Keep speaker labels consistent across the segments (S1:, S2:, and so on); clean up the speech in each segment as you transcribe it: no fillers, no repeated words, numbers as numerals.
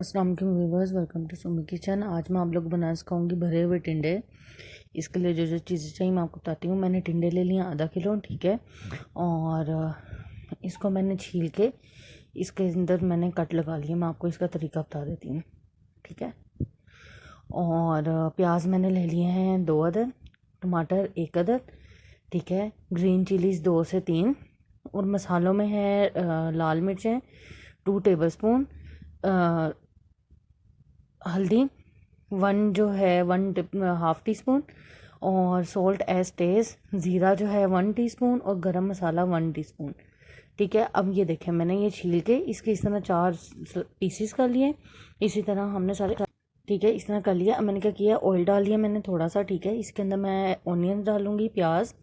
S1: अस्सलाम वालेकुम viewers, welcome to Sumi kitchen. आज मैं आप लोग बनाना सिखाऊंगी भरे हुए टिंडे। इसके लिए जो जो चीज़ें चाहिए मैं आपको बताती हूँ। मैंने टिंडे ले लिए आधा किलो, ठीक है। और इसको मैंने छील के इसके अंदर मैंने कट लगा लिया। मैं आपको इसका तरीका बता देती हूँ, ठीक है। और प्याज मैंने ले लिए हैं 2 अदद, टमाटर 1 अदद, ठीक है। ग्रीन चिलीज़ 2 से 3। और मसालों में है लाल मिर्चें 2 टेबलस्पून, हल्दी 1 जो है 1/2 टीस्पून, और सॉल्ट एज टेस्ट, ज़ीरा जो है 1 टीस्पून, और गरम मसाला 1 टीस्पून, ठीक है। अब ये देखें, मैंने ये छील के इसके इस तरह 4 पीसीस कर लिए। इसी तरह हमने सारे, ठीक है, इस तरह कर लिया। अब मैंने क्या किया, ऑयल डाल लिया मैंने थोड़ा सा, ठीक है। इसके अंदर मैं ऑनियन डालूंगी, प्याज,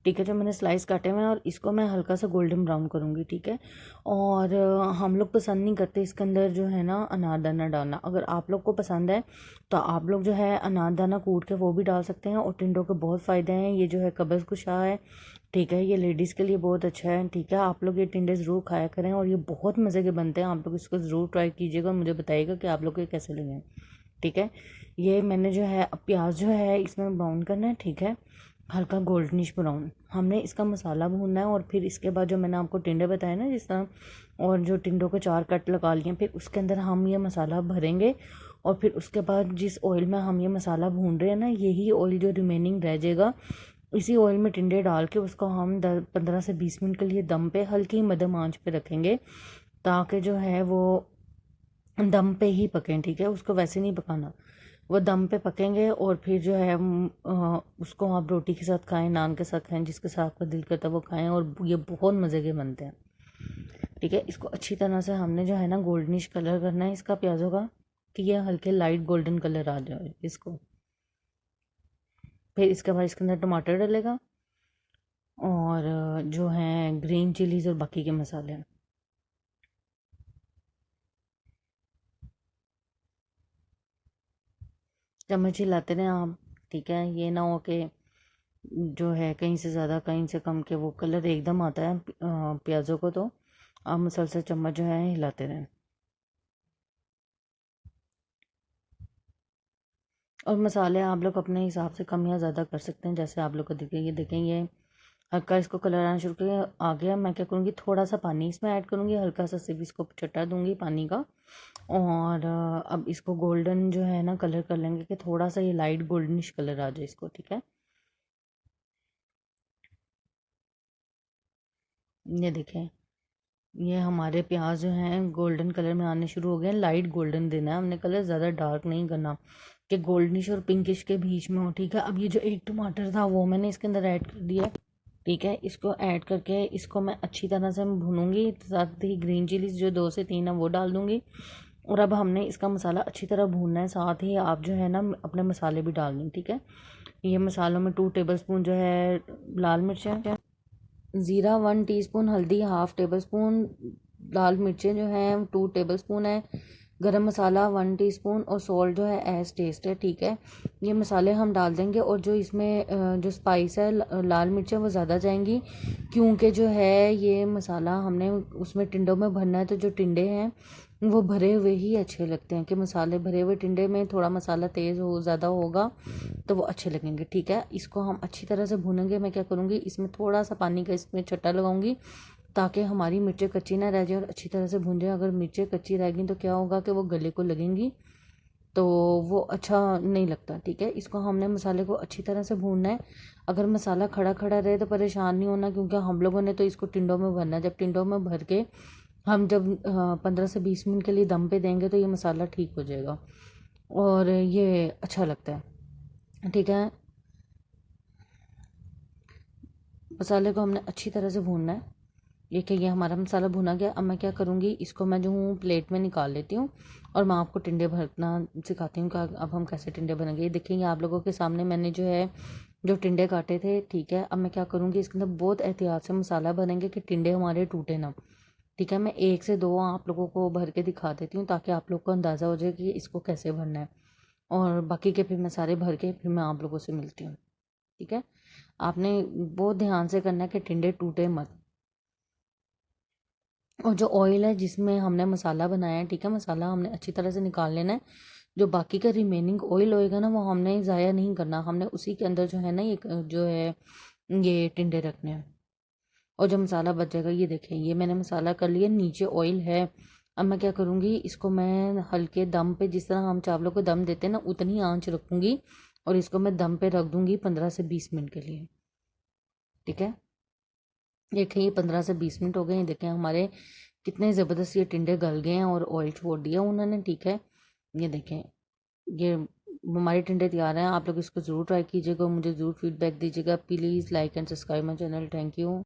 S1: ठीक है, जो मैंने स्लाइस काटे हुए हैं, और इसको मैं हल्का सा गोल्डन ब्राउन करूँगी, ठीक है। और हम लोग पसंद नहीं करते इसके अंदर जो है ना अनारदाना डालना। अगर आप लोग को पसंद है तो आप लोग जो है अनारदाना कूट के वो भी डाल सकते हैं। और टिंडों के बहुत फ़ायदे हैं। ये जो है कब्ज़ कुशा है, ठीक है। ये लेडीज़ के लिए बहुत अच्छा है, ठीक है। आप लोग ये टिंडे ज़रूर खाया करें, और ये बहुत मज़े के बनते हैं। आप लोग इसको ज़रूर ट्राई कीजिएगा और मुझे बताइएगा कि आप लोग को ये कैसे लगे, ठीक है। ये मैंने जो है अब प्याज जो है इसमें ब्राउन करना है, ठीक है, हल्का गोल्डनिश ब्राउन। हमने इसका मसाला भूनना है, और फिर इसके बाद जो मैंने आपको टिंडे बताए ना जिस तरह, और जो टिंडों के 4 कट लगा लिए, फिर उसके अंदर हम ये मसाला भरेंगे। और फिर उसके बाद जिस ऑयल में हम ये मसाला भून रहे हैं ना, यही ऑयल जो रिमेनिंग रह जाएगा, इसी ऑयल में टिंडे डाल के उसको हम 15 से 20 मिनट के लिए दम पे हल्की मध्यम आंच पे रखेंगे, ताकि जो है वो दम पे ही पकें, ठीक है। उसको वैसे नहीं पकाना, वो दम पे पकेंगे। और फिर जो है उसको आप रोटी के साथ खाएं, नान के साथ खाएं, जिसके साथ आपका दिल करता है वो खाएं। और ये बहुत मज़े के बनते हैं, ठीक है। इसको अच्छी तरह से हमने जो है ना गोल्डनिश कलर करना है इसका प्याज़ों का, कि ये हल्के लाइट गोल्डन कलर आ जाए इसको। फिर इसके बाद इसके अंदर टमाटर डलेगा, और जो है ग्रीन चिलीज़ और बाकी के मसाले। चम्मच हिलाते रहें आप, ठीक है। ये ना हो कि जो है कहीं से ज़्यादा कहीं से कम के वो कलर एकदम आता है प्याज़ों को। तो आप मुसलसल चम्मच जो है हिलाते रहें। और मसाले आप लोग अपने हिसाब से कम या ज़्यादा कर सकते हैं, जैसे आप लोग को दिखें। ये देखें, ये हल्का इसको कलर आना शुरू कर आ गया। मैं क्या करूँगी, थोड़ा सा पानी इसमें ऐड करूँगी, हल्का सा सिर्फ इसको चटा दूँगी पानी का। और अब इसको गोल्डन जो है ना कलर कर लेंगे, कि थोड़ा सा ये लाइट गोल्डनिश कलर आ जाए इसको, ठीक है। ये देखें, ये हमारे प्याज जो हैं गोल्डन कलर में आने शुरू हो गए हैं। लाइट गोल्डन देना है हमने कलर, ज़्यादा डार्क नहीं करना, कि गोल्डनिश और पिंकिश के बीच में हो, ठीक है। अब ये जो एक टमाटर था वो मैंने इसके अंदर ऐड कर दिया, ठीक है। इसको ऐड करके इसको मैं अच्छी तरह से भूनूंगी। साथ ही ग्रीन चिलीज जो 2 से 3 है वो डाल दूंगी। और अब हमने इसका मसाला अच्छी तरह भूनना है। साथ ही आप जो है ना अपने मसाले भी डाल दें, ठीक है। ये मसालों में 2 टेबलस्पून जो है लाल मिर्च है, ज़ीरा 1 टीस्पून, हल्दी 1/2 टेबलस्पून, लाल मिर्चें जो हैं 2 टेबलस्पून है, गरम मसाला 1 टीस्पून, और सॉल्ट जो है एज टेस्ट है, ठीक है। ये मसाले हम डाल देंगे। और जो इसमें जो स्पाइस है लाल मिर्चें वो ज़्यादा जाएंगी, क्योंकि जो है ये मसाला हमने उसमें टिंडों में भरना है। तो जो टिंडे हैं वो भरे हुए ही अच्छे लगते हैं, कि मसाले भरे हुए टिंडे में थोड़ा मसाला तेज़ हो ज़्यादा होगा तो वो अच्छे लगेंगे, ठीक है। इसको हम अच्छी तरह से भूनेंगे। मैं क्या करूँगी, इसमें थोड़ा सा पानी का इसमें छट्टा लगाऊंगी, ताकि हमारी मिर्चें कच्ची ना रह जाए और अच्छी तरह से भून जाए। अगर मिर्चें कच्ची रह गई तो क्या होगा कि वो गले को लगेंगी, तो वो अच्छा नहीं लगता, ठीक है। इसको हमने मसाले को अच्छी तरह से भूनना है। अगर मसाला खड़ा खड़ा रहे तो परेशान नहीं होना, क्योंकि हम लोगों ने तो इसको टिंडों में भरना है। जब टिंडों में भर के हम जब 15 से 20 मिनट के लिए दम पे देंगे तो ये मसाला ठीक हो जाएगा, और ये अच्छा लगता है, ठीक है। मसाले को हमने अच्छी तरह से भूनना है। ये हमारा मसाला भुना गया। अब मैं क्या करूँगी, इसको मैं जो हूँ प्लेट में निकाल लेती हूँ, और मैं आपको टिंडे भरना सिखाती हूँ कि अब हम कैसे टिंडे बनेंगे। ये देखेंगे आप लोगों के सामने मैंने जो है जो टिंडे काटे थे, ठीक है। अब मैं क्या करूँगी, इसके अंदर बहुत एहतियात से मसाला भरेंगे कि टिंडे हमारे टूटे ना, ठीक है। मैं 1 से 2 आप लोगों को भर के दिखा देती हूँ, ताकि आप लोग को अंदाज़ा हो जाए कि इसको कैसे भरना है। और बाकी के फिर मैं सारे भर के फिर मैं आप लोगों से मिलती हूँ, ठीक है। आपने बहुत ध्यान से करना है कि टिंडे टूटे मत। और जो ऑयल है जिसमें हमने मसाला बनाया है, ठीक है, मसाला हमने अच्छी तरह से निकाल लेना है। जो बाकी का रिमेनिंग ऑयल होएगा ना, वो हमने ज़ाया नहीं करना, हमने उसी के अंदर जो है ना, ये जो है ये टिंडे रखने हैं। और जो मसाला बच जाएगा, ये देखें, ये मैंने मसाला कर लिया, नीचे ऑयल है। अब मैं क्या करूँगी, इसको मैं हल्के दम पे, जिस तरह हम चावलों को दम देते हैं ना, उतनी आंच रखूँगी और इसको मैं दम पे रख दूँगी 15 से 20 मिनट के लिए। ठीक है, देखें ये 15 से 20 मिनट हो गए हैं। देखें हमारे कितने ज़बरदस्त ये टिंडे गल गए हैं और ऑयल छोड़ दिया उन्होंने। ठीक है, ये देखें, ये हमारे टिंडे तैयार हैं। आप लोग इसको ज़रूर ट्राई कीजिएगा और मुझे ज़रूर फीडबैक दीजिएगा। Please like and subscribe my channel. Thank you.